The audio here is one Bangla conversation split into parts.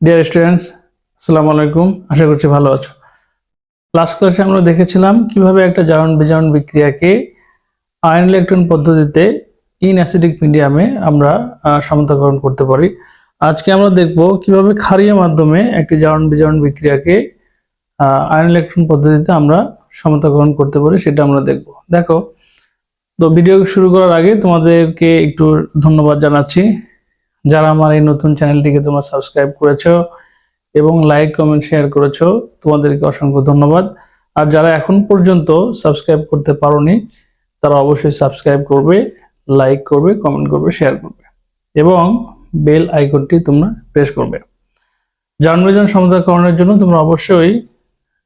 ডিয়ার স্টুডেন্টস, আসসালামু আলাইকুম। আশা করছি ভালো আছো। লাস্ট ক্লাসে আমরা দেখেছিলাম কিভাবে একটা জারণ বিজারণ বিক্রিয়াকে আয়ন ইলেকট্রন পদ্ধতিতে ইন অ্যাসিডিক মিডিয়ামে আমরা সমতাকরণ করতে পারি। আজকে আমরা দেখব কিভাবে ক্ষারীয় মাধ্যমে একটি জারণ বিজারণ বিক্রিয়াকে আয়ন ইলেকট্রন পদ্ধতিতে আমরা সমতাকরণ করতে পারি, সেটা আমরা দেখব। দেখো, তো ভিডিও শুরু করার আগে তোমাদেরকে একটু ধন্যবাদ জানাচ্ছি যারা আমার এই নতুন চ্যানেলটিকে তোমরা সাবস্ক্রাইব করেছো এবং লাইক কমেন্ট শেয়ার করেছো, তোমাদেরকে অসংখ্য ধন্যবাদ। আর যারা এখন পর্যন্ত সাবস্ক্রাইব করতে পারোনি তারা অবশ্যই সাবস্ক্রাইব করবে, লাইক করবে, কমেন্ট করবে, শেয়ার করবে এবং বেল আইকনটি তোমরা প্রেস করবে। জারণ বিজারণ সমতাকরণের জন্য তোমরা অবশ্যই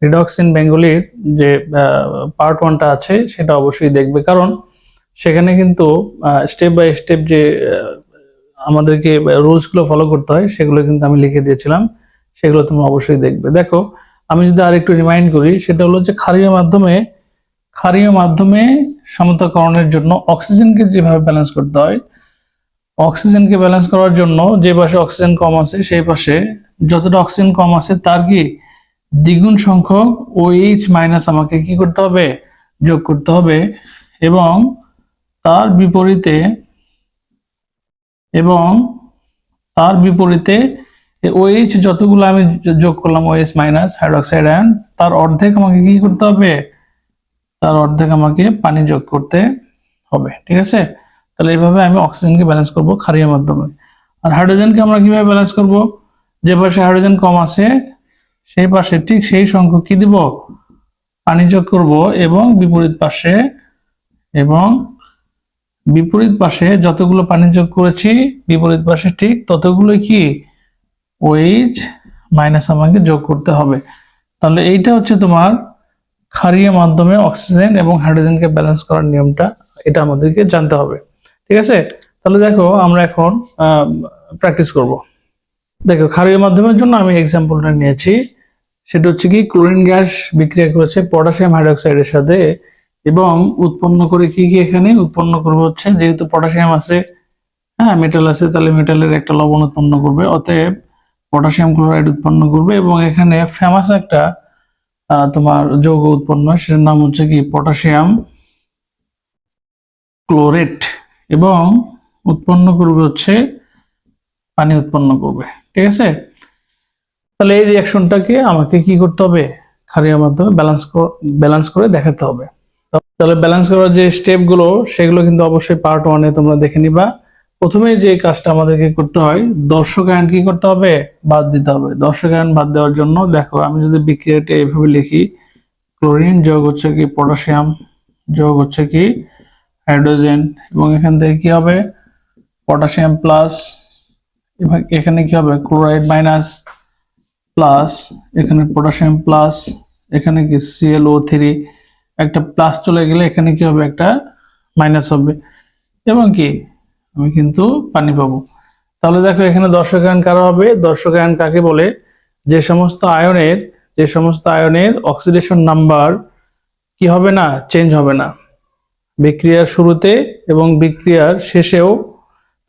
রিডক্স ইন বেঙ্গলির যে পার্ট 1টা আছে সেটা অবশ্যই দেখবে, কারণ সেখানে কিন্তু স্টেপ বাই স্টেপ যে আমাদেরকে রুলসগুলো ফলো করতে হয় সেগুলো কিন্তু আমি লিখে দিয়েছিলাম, সেগুলো তোমরা অবশ্যই দেখবে। দেখো, আমি যদি আরেকটু রিমাইন্ড করি, সেটা হলো যে ক্ষারীয় মাধ্যমে সমতাকরণের জন্য অক্সিজেনকে যেভাবে ব্যালেন্স করতে হয়, অক্সিজেনকে ব্যালেন্স করার জন্য যে পাশে অক্সিজেন কম আছে সেই পাশে যতটা অক্সিজেন কম আছে তার কি দ্বিগুণ সংখ্যক OH মাইনাস আমাকে কি করতে হবে, যোগ করতে হবে। এবং তার বিপরীতে OH যতগুলো আমি যোগ করলাম, OH মাইনাস হাইড্রোক্সাইড আয়ন, তার অর্ধেক আমাকে কি করতে হবে, তার অর্ধেক আমাকে পানি যোগ করতে হবে। ঠিক আছে, তাহলে এইভাবে আমি অক্সিজেনকে ব্যালেন্স করব ক্ষারীয় মাধ্যমে। আর হাইড্রোজেনকে আমরা কিভাবে ব্যালেন্স করব, যে পাশে হাইড্রোজেন কম আছে সেই পাশে ঠিক সেই সংখ্যক কি দিব, পানি যোগ করব এবং বিপরীত পাশে যতগুলো পানি যোগ করেছি বিপরীত পাশে ঠিক ততগুলোই কি OH মাইনাস আমাকে যোগ করতে হবে। তাহলে এইটা হচ্ছে তোমার ক্ষারীয় মাধ্যমে অক্সিজেন এবং হাইড্রোজেনকে ব্যালেন্স করার নিয়মটা, এটা আমাদেরকে জানতে হবে। ঠিক আছে, তাহলে দেখো আমরা এখন প্র্যাকটিস করব। দেখো, ক্ষারীয় মাধ্যমের জন্য আমি এক্সাম্পলটা নিয়েছি, সেটা হচ্ছে কি ক্লোরিন গ্যাস বিক্রিয়া করেছে পটাশিয়াম হাইড্রোক্সাইডের সাথে এবং উৎপন্ন করে কি এখানে উৎপন্ন করবে হচ্ছে, যেহেতু পটাশিয়াম আছে, হ্যাঁ মেটাল আছে, তাহলে মেটালের একটা লবণ উৎপন্ন করবে, অতএব পটাশিয়াম ক্লোরাইড উৎপন্ন করবে। এবং এখানে ফেমাস একটা তোমার যৌগ উৎপন্ন, সেটার নাম হচ্ছে কি পটাশিয়াম ক্লোরেট, এবং উৎপন্ন করবে হচ্ছে পানি উৎপন্ন করবে। ঠিক আছে, তাহলে এই রিঅ্যাকশনটাকে আমাকে কি করতে হবে, ক্ষারীয় মাধ্যমে ব্যালেন্স করে দেখাতে হবে। তাহলে ব্যালেন্স করার যে স্টেপগুলো সেগুলো কিন্তু অবশ্যই পার্ট 1-এ তোমরা দেখে নিবা। প্রথমে যে কাজটা আমাদেরকে করতে হয়, দর্শক আয়ন কি করতে হবে, বাদ দিতে হবে। দর্শক আয়ন বাদ দেওয়ার জন্য দেখো, আমি যদি বিক্রিয়াটা এইভাবে লিখি, ক্লোরিন যোগ হচ্ছে কি পটাশিয়াম যোগ হচ্ছে কি হাইড্রোজেন, এবং এখান থেকে কি হবে পটাশিয়াম প্লাস, এখানে কি হবে ক্লোরাইড মাইনাস প্লাস, এখানে পটাশিয়াম প্লাস, এখানে কি ClO3, একটা প্লাস চলে গেলে এখানে কি হবে, একটা মাইনাস হবে, এবং কি আমি কিন্তু পানি পাবো। তাহলে দেখো, এখানে দর্শক আয়ন কারা হবে, দর্শক আয়ন কাকে বলে, যে সমস্ত আয়নের অক্সিডেশন নাম্বার কি হবে না, চেঞ্জ হবে না বিক্রিয়ার শুরুতে এবং বিক্রিয়ার শেষেও,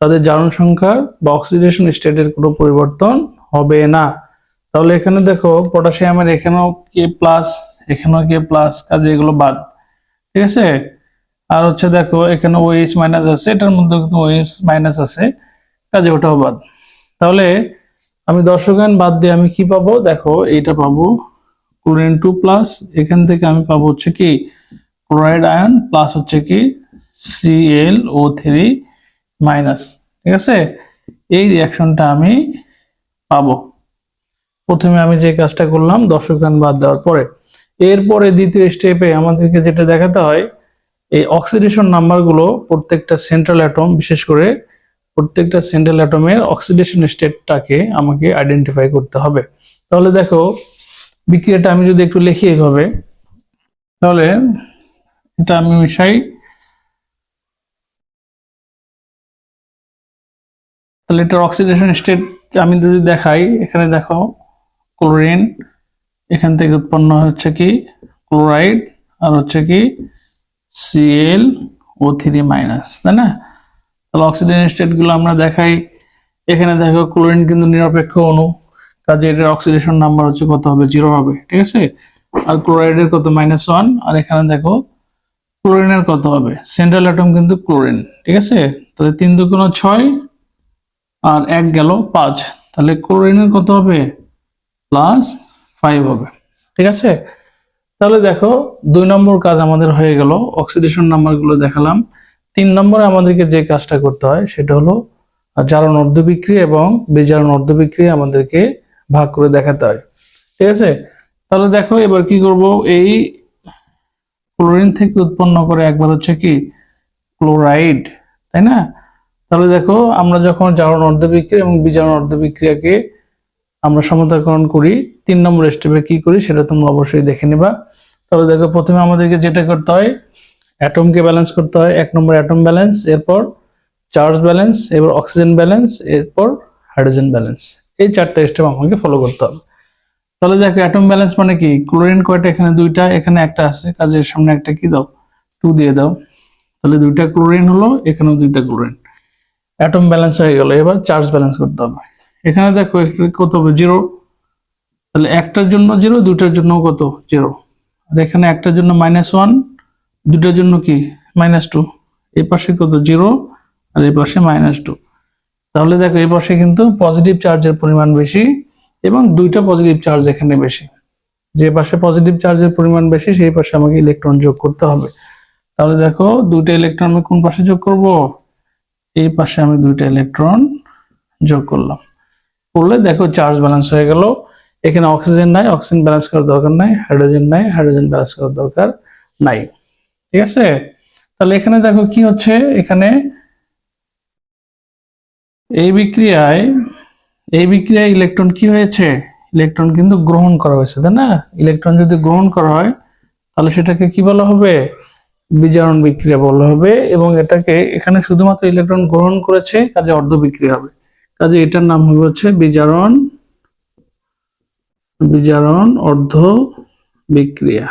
তাদের জারণ সংখ্যার বা অক্সিডেশন স্টেটের কোনো পরিবর্তন হবে না। তাহলে এখানে দেখো পটাশিয়ামের এখানেও কে প্লাস, এখানেও কে প্লাস, কাজে এগুলো বাদ। ঠিক আছে, আর হচ্ছে দেখো এখানে OH মাইনাস আছে, এটার মধ্যে কিন্তু OH মাইনাস আছে, কাজে ওটাও বাদ। তাহলে আমি দর্শক আয়ন বাদ দিয়ে আমি কি পাবো, দেখো এইটা পাবো ক্লোরিন 2 প্লাস, এখান থেকে আমি পাবো হচ্ছে কি ক্লোরাইড আয়ন প্লাস হচ্ছে কি ClO3 মাইনাস। ঠিক আছে, এই রিঅ্যাকশনটা আমি পাবো প্রথমে আমি যে কাজটা করলাম দর্শক আয়ন বাদ দেওয়ার পরে। এরপরে দ্বিতীয় স্টেপে আমাদেরকে যেটা দেখাতে হয়, এই অক্সিডেশন নাম্বারগুলো প্রত্যেকটা সেন্ট্রাল অ্যাটম, বিশেষ করে প্রত্যেকটা সেন্ট্রাল অ্যাটমের অক্সিডেশন স্টেটটাকে আমাকে আইডেন্টিফাই করতে হবে। তাহলে দেখো, বিক্রিয়াটা আমি যদি একটু লিখি এইভাবে, তাহলে এটা আমি মিশাই, তাহলে এটার অক্সিডেশন স্টেট আমি যদি দেখাই, এখানে দেখো ক্লোরিন, এখান থেকে উৎপন্ন হচ্ছে কি ক্লোরাইড, আর হচ্ছে কি ClO3 মাইনাস, তাই না? তাহলে অক্সিডেশন স্টেট গুলো আমরা দেখাই, এখানে দেখো ক্লোরিন কিন্তু নিরপেক্ষ অণু, কাজে এটার অক্সিডেশন নাম্বার হচ্ছে কত হবে, 0 হবে। ঠিক আছে, আর ক্লোরাইডের কত, -1। আর এখানে দেখো ক্লোরিনের কত হবে, সেন্ট্রাল অ্যাটম কিন্তু ক্লোরিন। ঠিক আছে, তাহলে 3 2 6 আর 1 গেল 5, তাহলে ক্লোরিনের কত হবে, +5 হবে। ঠিক আছে, তাহলে দেখো 2 নম্বর কাজ আমাদের হয়ে গেল, অক্সিডেশন নাম্বারগুলো দেখালাম। 3 নম্বরে আমাদেরকে যে কাজটা করতে হয় সেটা হলো জারণ অর্ধবিক্রিয়া এবং বিজারণ অর্ধবিক্রিয়া আমাদেরকে ভাগ করে দেখাতে হয়। ঠিক আছে, তাহলে দেখো এবার কি করব, এই ক্লোরিন থেকে উৎপন্ন করে একবার হচ্ছে কি ক্লোরাইড, তাই না? তাহলে দেখো আমরা যখন জারণ অর্ধবিক্রিয়া এবং বিজারণ অর্ধবিক্রিয়াকে আমরা সমতাকরণ করি, 3 নম্বর স্টেপে কি করি সেটা তোমরা অবশ্যই দেখে নিবা। তাহলে দেখো প্রথমে আমাদেরকে যেটা করতে হয়, অ্যাটমকে ব্যালেন্স করতে হয়। 1 নম্বর অ্যাটম ব্যালেন্স, এরপর চার্জ ব্যালেন্স, এবার অক্সিজেন ব্যালেন্স, এরপর হাইড্রোজেন ব্যালেন্স। এই 4টা স্টেপ আমাকে ফলো করতে হবে। তাহলে দেখো অ্যাটম ব্যালেন্স মানে কি, ক্লোরিন কয়টা, এখানে 2টা, এখানে একটা আছে, কাজে এর সামনে একটা কি দাও, 2 দিয়ে দাও। তাহলে 2টা ক্লোরিন হলো, এখানেও 2টা ক্লোরিন। অ্যাটম ব্যালেন্স হয়ে গেল, এবার চার্জ ব্যালেন্স করতে হবে। এখানে দেখো কত হবে, 0। তাহলে একটার জন্য 0, দুটার জন্য কত, 0। আর এখানে একটার জন্য -1, দুটার জন্য কি -2। এই পাশে কত, 0, আর এই পাশে -2। তাহলে দেখো এই পাশে কিন্তু পজিটিভ চার্জের পরিমাণ বেশি এবং 2টা পজিটিভ চার্জ এখানে বেশি। যে পাশে পজিটিভ চার্জের পরিমাণ বেশি সেই পাশে আমাকে ইলেকট্রন যোগ করতে হবে। তাহলে দেখো 2টা ইলেকট্রন আমি কোন পাশে যোগ করব, এই পাশে আমি 2টা ইলেকট্রন যোগ করলাম। করলে দেখো চার্জ ব্যালেন্স হয়ে গেল। এখানে অক্সিজেন নাই, অক্সিজেন ব্যালেন্স করার দরকার নাই, হাইড্রোজেন নাই, হাইড্রোজেন ব্যালেন্স করার দরকার নাই। ঠিক আছে, তাহলে এখানে দেখো কি হচ্ছে, এখানে এই বিক্রিয়ায় ইলেকট্রন কি হয়েছে, ইলেকট্রন কিন্তু গ্রহণ করা হয়েছে, তাই না? ইলেকট্রন যদি গ্রহণ করা হয় তাহলে সেটাকে কি বলা হবে, বিজারণ বিক্রিয়া বলা হবে। এবং এটাকে এখানে শুধুমাত্র ইলেকট্রন গ্রহণ করেছে, কাজে অর্ধ বিক্রিয়া হবে, কাজে এটার নাম হবে হচ্ছে বিজারণ অর্ধ বিক্রিয়া।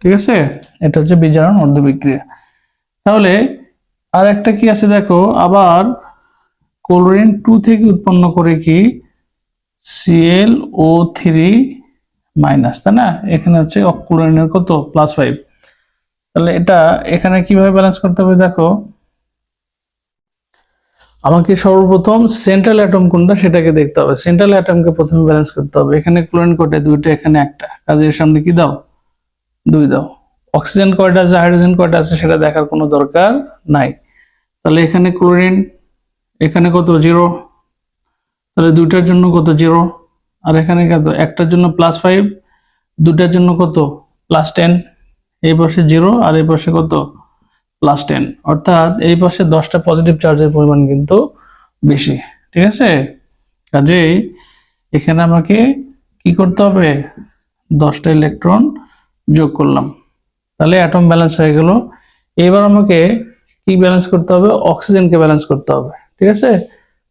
ঠিক আছে, এটা হচ্ছে বিজারণ অর্ধ বিক্রিয়া। তাহলে আর একটা কি আছে দেখো, আবার ক্লোরিন 2 থেকে উৎপন্ন করে কি ClO3 মাইনাস, তাই না? এখানে হচ্ছে ক্লোরিনের কত, +5। তাহলে এটা এখানে কিভাবে ব্যালেন্স করতে হবে দেখো, আমাকে সর্বপ্রথম সেন্ট্রাল অ্যাটম কোনটা সেটাকে দেখতে হবে। সেন্ট্রাল অ্যাটমকে প্রথমে ব্যালেন্স করতে হবে। এখানে ক্লোরিন কয়টা, 2টা, এখানে একটা, কাজে এর সামনে কি দাও, 2 দাও। অক্সিজেন কয়টা আছে, হাইড্রোজেন কয়টা আছে সেটা দেখার কোনো দরকার নাই। তাহলে এখানে ক্লোরিন, এখানে কত, 0। তাহলে 2টার জন্য কত, 0। আর এখানে কত, একটার জন্য +5, 2টার জন্য কত, +10। এই পাশে 0 আর এই পাশে কত, +10। অর্থাৎ এই পাশে 10টা পজিটিভ চার্জের পরিমাণ কিন্তু বেশি। ঠিক আছে, কাজেই এখানে আমাকে কি করতে হবে, 10টা ইলেকট্রন যোগ করলাম। তাহলে অ্যাটম ব্যালেন্স হয়ে গেল। এবার আমাকে কি ব্যালেন্স করতে হবে, অক্সিজেনকে ব্যালেন্স করতে হবে। ঠিক আছে,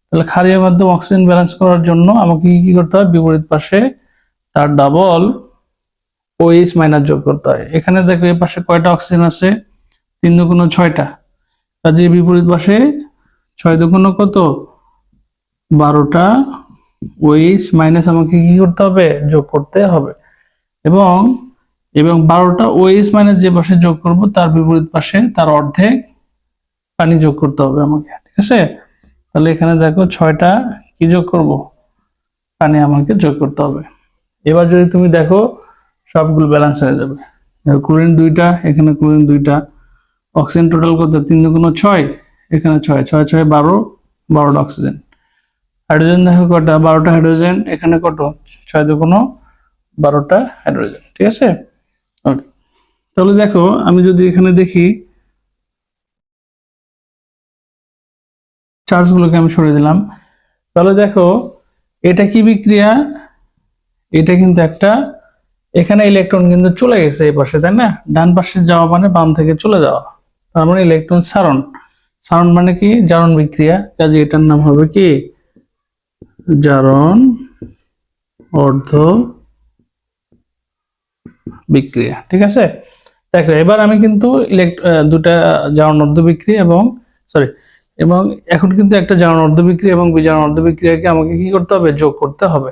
তাহলে ক্ষারীয় মাধ্যম অক্সিজেন ব্যালেন্স করার জন্য আমাকে কি করতে হবে, বিপরীত পাশে তার ডাবল OH মাইনাস যোগ করতে হয়। এখানে দেখো এই পাশে কয়টা অক্সিজেন আছে, 3 দুগুণ 6টা, কাজে বিপরীত পাশে 6 দুগুণ কত, 12টা OH মাইনাস আমাকে কি করতে হবে, যোগ করতে হবে। এবং 12টা OH মাইনাস যে পাশে যোগ করব তার বিপরীত পাশে তার অর্ধেক পানি যোগ করতে হবে আমাকে। ঠিক আছে, তাহলে এখানে দেখো 6টা কি যোগ করব, পানি আমাকে যোগ করতে হবে। এবার যদি তুমি দেখো সবগুলো ব্যালেন্স হয়ে যাবে। ক্লোরিন 2টা, এখানে ক্লোরিন 2টা, অক্সিজেন টোটাল কত, 3 দুগুণ 6, এখানে 6, 6 6 12, 12টা অক্সিজেন। হাইড্রোজেন দেখো কটা, 12টা হাইড্রোজেন, এখানে কত, 6 দুগুণ 12টা হাইড্রোজেন। ঠিক আছে, ওকে। তাহলে দেখো আমি যদি এখানে দেখি চার্জগুলোকে আমি সরিয়ে দিলাম, তাহলে দেখো এটা কি বিক্রিয়া, এটা কিন্তু একটা, এখানে ইলেকট্রন কিন্তু চলে গেছে এই পাশে, তাই না? ডান পাশে যাওয়া মানে বাম থেকে চলে যাওয়া, তার মানে ইলেকট্রন সারণ। সারণ মানে কি, জারণ বিক্রিয়া, কাজে এটার নাম হবে কি জারণ অর্ধ বিক্রিয়া। ঠিক আছে, দেখো এবার আমি কিন্তু দুটা জারণ অর্ধ বিক্রিয়া এবং এবং এখন কিন্তু একটা জারণ অর্ধবিক্রিয়া এবং বিজারণ অর্ধবিক্রিয়াকে আমাকে কি করতে হবে, যোগ করতে হবে।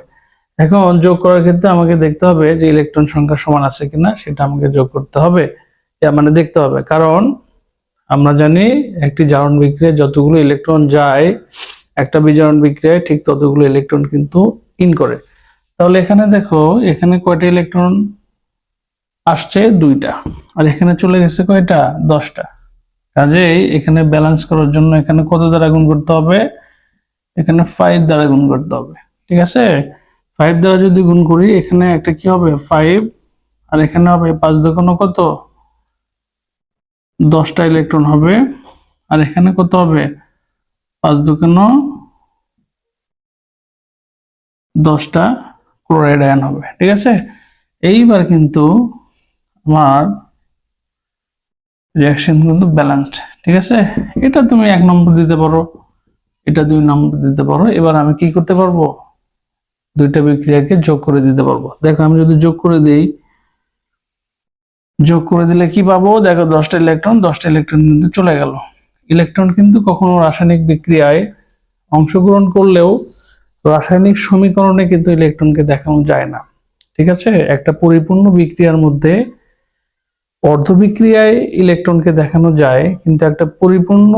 এখন যোগ করার ক্ষেত্রে আমাকে দেখতে হবে যে ইলেকট্রন সংখ্যা সমান আছে কিনা, সেটা আমাকে যোগ করতে হবে, মানে দেখতে হবে। কারণ আমরা জানি একটি জারণ বিক্রিয়ায় যতগুলো ইলেকট্রন যায়, একটা বিজারণ বিক্রিয়ায় ঠিক ততগুলো ইলেকট্রন কিন্তু ইন করে। তাহলে এখানে দেখো, এখানে কয়টা ইলেকট্রন আসছে, 2টা, আর এখানে চলে গেছে কয়টা, 10টা। কাজেই এখানে ব্যালেন্স করার জন্য এখানে কত দ্বারা গুণ করতে হবে, এখানে 5 দ্বারা গুণ করতে হবে। ঠিক আছে, 5 দ্বারা যদি গুণ করি, এখানে একটা কি হবে, 5, আর এখানে হবে 5 দুগুণ কত, 10টা ইলেকট্রন হবে, আর এখানে কত হবে, 5 দুগুণ 10টা ক্লোরাইড আয়ন হবে। ঠিক আছে, এইবার কিন্তু আমার রিঅ্যাকশন কিন্তু ব্যালেন্সড। ঠিক আছে, এটা তুমি 1 নম্বর দিতে পারো, এটা 2 নম্বর দিতে পারো। এবার আমি কি করতে পারবো, দুইটা বিক্রিয়াকে যোগ করে দিতে পারবো। দেখো আমি যদি যোগ করে দিই, যোগ করে দিলে কি পাবো, দেখো 10টা ইলেকট্রন কিন্তু চলে গেল। ইলেকট্রন কিন্তু কখনো রাসায়নিক বিক্রিয়ায় অংশগ্রহণ করলেও রাসায়নিক সমীকরণে কিন্তু ইলেকট্রনকে দেখানো যায় না। ঠিক আছে, একটা পরিপূর্ণ বিক্রিয়ার মধ্যে অর্ধবিক্রিয়ায় ইলেকট্রনকে দেখানো যায়, কিন্তু একটা পরিপূর্ণ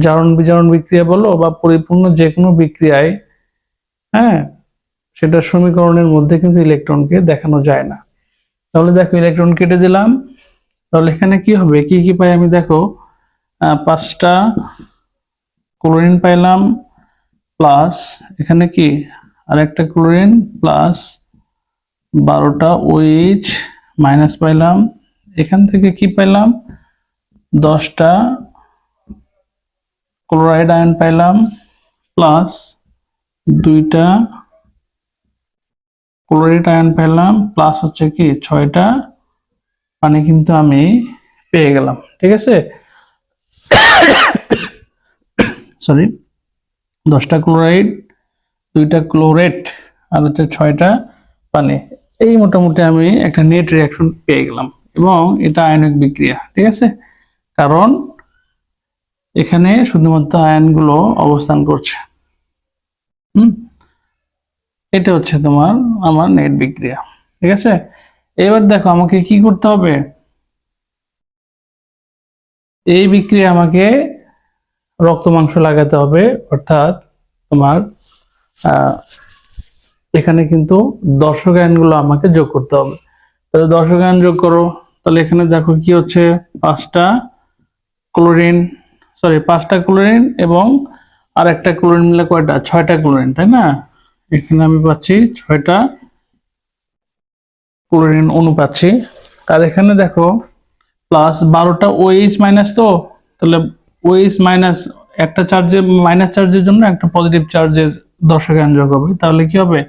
জারণ বিজারণ বিক্রিয়া বলো বা পরিপূর্ণ যে কোনো বিক্রিয়ায়, হ্যাঁ, সেটা সমীকরণের মধ্যে কিন্তু ইলেকট্রনকে দেখানো যায় না। তাহলে দেখো ইলেকট্রন কেটে দিলাম, তাহলে এখানে কি হবে, কি কি পাই আমি, দেখো 5টা ক্লোরিন পাইলাম, প্লাস এখানে কি আরেকটা ক্লোরিন, প্লাস 12টা OH মাইনাস পাইলাম, এখান থেকে কি পাইলাম, 10টা ক্লোরাইড আয়ন পাইলাম, প্লাস 2টা ক্লোরাইড আয়ন পেলাম, প্লাস হচ্ছে কি 6টা পানি কিন্তু আমি পেয়ে গেলাম। ঠিক আছে, সরি, 10টা ক্লোরাইড, 2টা ক্লোরেট, আর হচ্ছে 6টা পানি। এই মোটামুটি আমি একটা নেট রিঅ্যাকশন পেয়ে গেলাম, এবং এটা আয়নিক বিক্রিয়া। ঠিক আছে, কারণ এখানে শুধুমাত্র আয়নগুলো অবস্থান করছে। এটা হচ্ছে তোমার আমার নেট বিক্রিয়া। ঠিক আছে, এবার দেখো আমাকে কি করতে হবে, এই বিক্রিয়া আমাকে রক্ত মাংস লাগাতে হবে, অর্থাৎ তোমার এখানে কিন্তু দর্শক আয়নগুলো আমাকে যোগ করতে হবে। তাহলে দর্শক আয়ন যোগ করো, তাহলে এখানে দেখো কি হচ্ছে, 5টা ক্লোরিন, সরি 5টা ক্লোরিন এবং আর একটা ক্লোরিন মিলে কয়টা, 6টা ক্লোরিন, তাই না? এখানে আমি পাচ্ছি 6টা ক্লোরিন অণু পাচ্ছি। আর এখানে দেখো প্লাস 12টা OH মাইনাস, তো তাহলে OH মাইনাস একটা চার্জের, মাইনাস চার্জের জন্য একটা পজিটিভ চার্জের দর্শক আয়ন যোগ হবে, তাহলে কি হবে,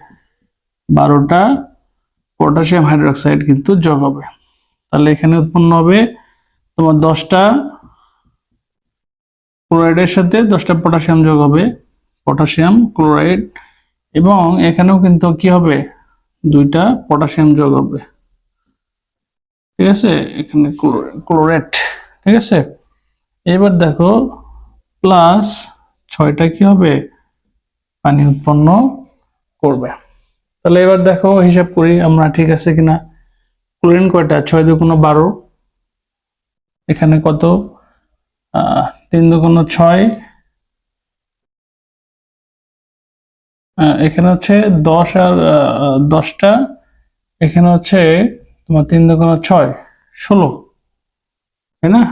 12টা পটাশিয়াম হাইড্রোক্সাইড কিন্তু যোগ হবে। তাহলে এখানে উৎপন্ন হবে তোমার 10টা ক্লোরাইডের সাথে 10টা পটাশিয়াম যোগ হবে, পটাশিয়াম ক্লোরাইড, এবং এখানেও কিন্তু কি হবে, 2টা পটাশিয়াম যোগ হবে। ঠিক আছে, এখানে ক্লোরেট। ঠিক আছে, এবার দেখো প্লাস 6টা কি হবে, পানি উৎপন্ন করবে। তাহলে এবার দেখো হিসাব করি আমরা ঠিক আছে কিনা। ক্লোরিন কয়টা, 6 দুগুণ 12, এখানে কত, 3 দুগুণ 6, এখানে হচ্ছে 10 আর 10টা, এখানে হচ্ছে তোমার 3 দুগুণ 6, 16, তাই না?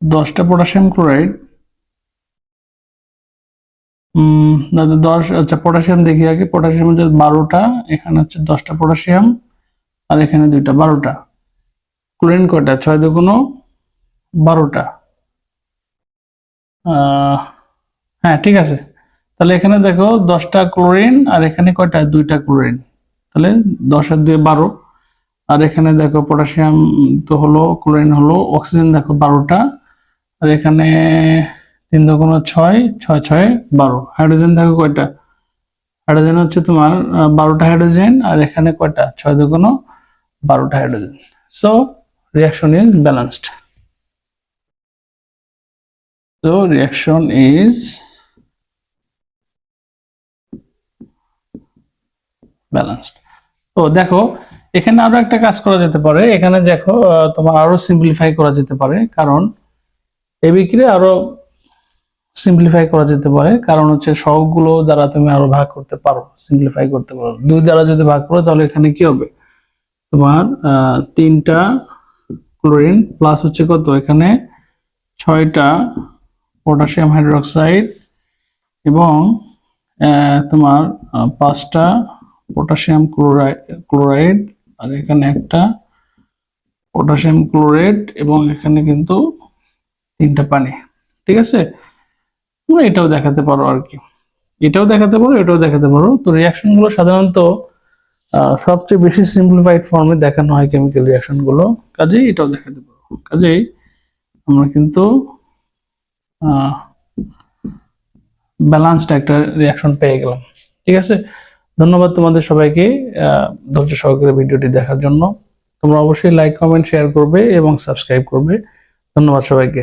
10টা পটাশিয়াম ক্লোরাইড, 10, আচ্ছা পটাশিয়াম দেখি আগে, পটাশিয়াম হচ্ছে 12টা, এখানে হচ্ছে 10টা পটাশিয়াম, আর এখানে 2টা, 12টা। ক্লোরিন কয়টা, 6 দুগুণ 12টা, হ্যাঁ ঠিক আছে। তাহলে এখানে দেখো 10টা ক্লোরিন, আর এখানে কয়টা, 2টা ক্লোরিন, তাহলে 10 আর 2 12। আর এখানে দেখো পটাশিয়াম তো হলো, ক্লোরিন হলো, অক্সিজেন দেখো 12টা, আর এখানে 3 দুগুণ 6, 6 6 12। হাইড্রোজেন দেখো কয়টা, হাইড্রোজেন হচ্ছে তোমার 12টা হাইড্রোজেন, আর এখানে কয়টা, 6 দুগুণ 12টা hydrogen. So reaction is balanced. So reaction is balanced. তো দেখো এখানে আরো একটা কাজ করা যেতে পারে, এখানে দেখো তোমার আরো সিম্পলিফাই করা যেতে পারে, কারণ এই বিক্রিয়া আরো সিম্পলিফাই করা যেতে পারে, কারণ হচ্ছে সবগুলো দ্বারা তুমি আরো ভাগ করতে পারো, সিম্পলিফাই করতে পারো। 2 দ্বারা যদি ভাগ করো তাহলে এখানে কি হবে, তোমার 3টা ক্লোরিন প্লাস হচ্ছে কত, এখানে 6টা পটাশিয়াম হাইড্রোক্সাইড এবং তোমার 5টা পটাশিয়াম ক্লোরাইড আর এখানে একটা পটাশিয়াম ক্লোরাইড এবং এখানে কিন্তু 3টা পানি। ঠিক আছে, তোমরা এটাও দেখাতে পারো আর কি, এটাও দেখাতে পারো, এটাও দেখাতে পারো। তো রিয়াকশন গুলো সাধারণত সবচেয়ে বেশি সিম্পলিফাইড ফর্মে দেখানো হয় কেমিক্যাল রিয়াকশন গুলো, কাজেই এটাও দেখাতে পারো। কাজেই আমরা কিন্তু ব্যালান্সড একটা রিয়াকশন পেয়ে গেলাম। ঠিক আছে, ধন্যবাদ তোমাদের সবাইকে ধৈর্য সহকারে ভিডিওটি দেখার জন্য। তোমরা অবশ্যই লাইক, কমেন্ট, শেয়ার করবে এবং সাবস্ক্রাইব করবে। ধন্যবাদ সবাইকে।